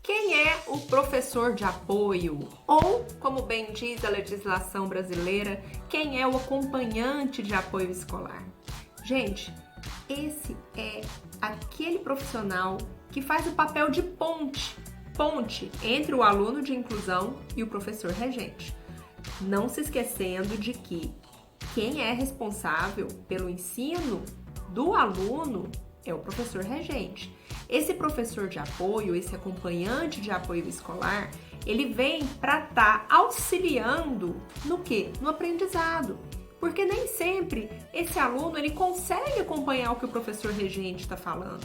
Quem é o professor de apoio? Ou, como bem diz a legislação brasileira, quem é o acompanhante de apoio escolar? Gente, esse é aquele profissional que faz o papel de ponte entre o aluno de inclusão e o professor regente. Não se esquecendo de que quem é responsável pelo ensino do aluno é o professor regente. Esse professor de apoio, esse acompanhante de apoio escolar, ele vem para estar auxiliando no quê? No aprendizado. Porque nem sempre esse aluno ele consegue acompanhar o que o professor regente está falando.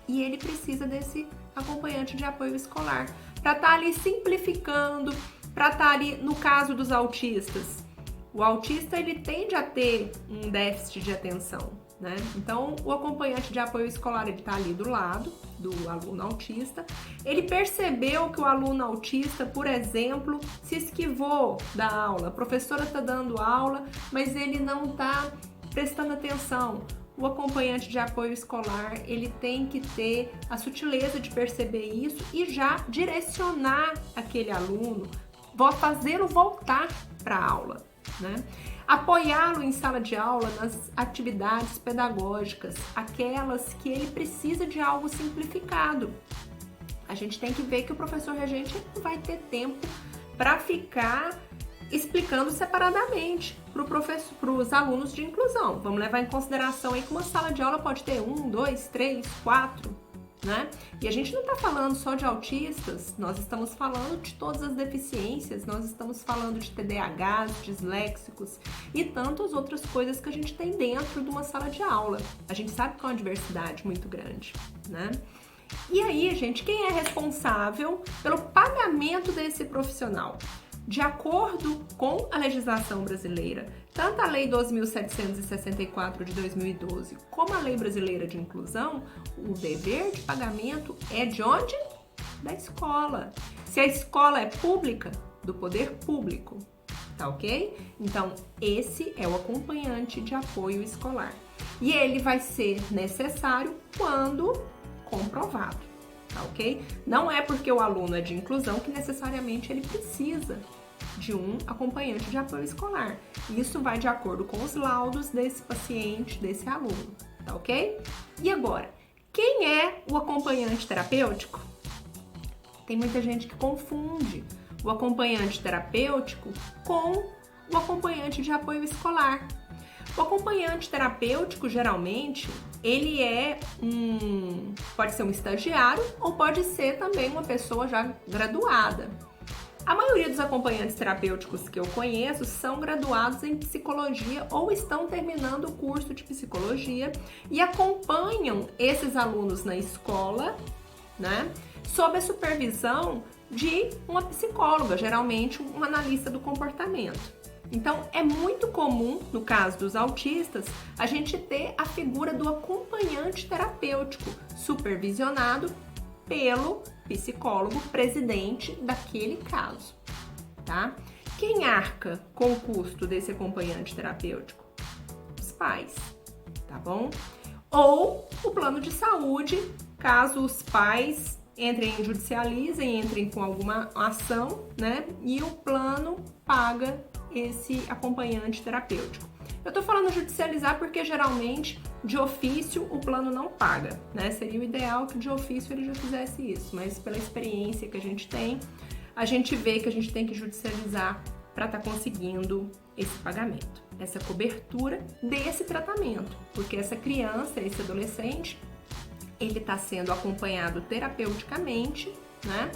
E ele precisa desse acompanhante de apoio escolar para estar ali simplificando, para estar ali no caso dos autistas. O autista ele tende a ter um déficit de atenção, né? Então, o acompanhante de apoio escolar ele está ali do lado do aluno autista. Ele percebeu que o aluno autista, por exemplo, se esquivou da aula. A professora está dando aula, mas ele não está prestando atenção. O acompanhante de apoio escolar, ele tem que ter a sutileza de perceber isso e já direcionar aquele aluno, fazê-lo voltar para a aula, né? Apoiá-lo em sala de aula nas atividades pedagógicas, aquelas que ele precisa de algo simplificado. A gente tem que ver que o professor regente não vai ter tempo para ficar explicando separadamente para os alunos de inclusão. Vamos levar em consideração aí que uma sala de aula pode ter 1, 2, 3, 4, né? E a gente não está falando só de autistas, nós estamos falando de todas as deficiências, nós estamos falando de TDAHs, disléxicos e tantas outras coisas que a gente tem dentro de uma sala de aula. A gente sabe que é uma diversidade muito grande, né? E aí, gente, quem é responsável pelo pagamento desse profissional? De acordo com a legislação brasileira, tanto a Lei 2.764 de 2012 como a Lei Brasileira de Inclusão, o dever de pagamento é de onde? Da escola. Se a escola é pública, do poder público, tá ok? Então, esse é o acompanhante de apoio escolar. E ele vai ser necessário quando comprovado. Tá ok? Não é porque o aluno é de inclusão que necessariamente ele precisa de um acompanhante de apoio escolar. Isso vai de acordo com os laudos desse paciente, desse aluno, tá ok? E agora, quem é o acompanhante terapêutico? Tem muita gente que confunde o acompanhante terapêutico com o acompanhante de apoio escolar. O acompanhante terapêutico, geralmente, ele pode ser um estagiário ou pode ser também uma pessoa já graduada. A maioria dos acompanhantes terapêuticos que eu conheço são graduados em psicologia ou estão terminando o curso de psicologia e acompanham esses alunos na escola, né, sob a supervisão de uma psicóloga, geralmente um analista do comportamento. Então, é muito comum, no caso dos autistas, a gente ter a figura do acompanhante terapêutico, supervisionado pelo psicólogo presidente daquele caso, tá? Quem arca com o custo desse acompanhante terapêutico? Os pais, tá bom? Ou o plano de saúde, caso os pais judicializem, entrem com alguma ação, né? E o plano paga esse acompanhante terapêutico. Eu tô falando judicializar porque geralmente de ofício o plano não paga, né? Seria o ideal que de ofício ele já fizesse isso, mas pela experiência que a gente tem, a gente vê que a gente tem que judicializar para estar conseguindo esse pagamento, essa cobertura desse tratamento, porque essa criança, esse adolescente, ele está sendo acompanhado terapeuticamente, né?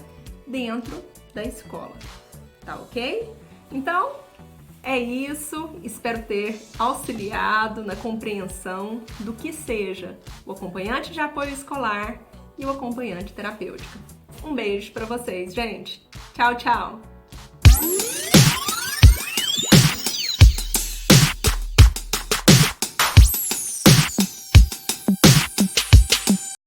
Dentro da escola, tá ok? Então, é isso, espero ter auxiliado na compreensão do que seja o acompanhante de apoio escolar e o acompanhante terapêutico. Um beijo para vocês, gente. Tchau, tchau!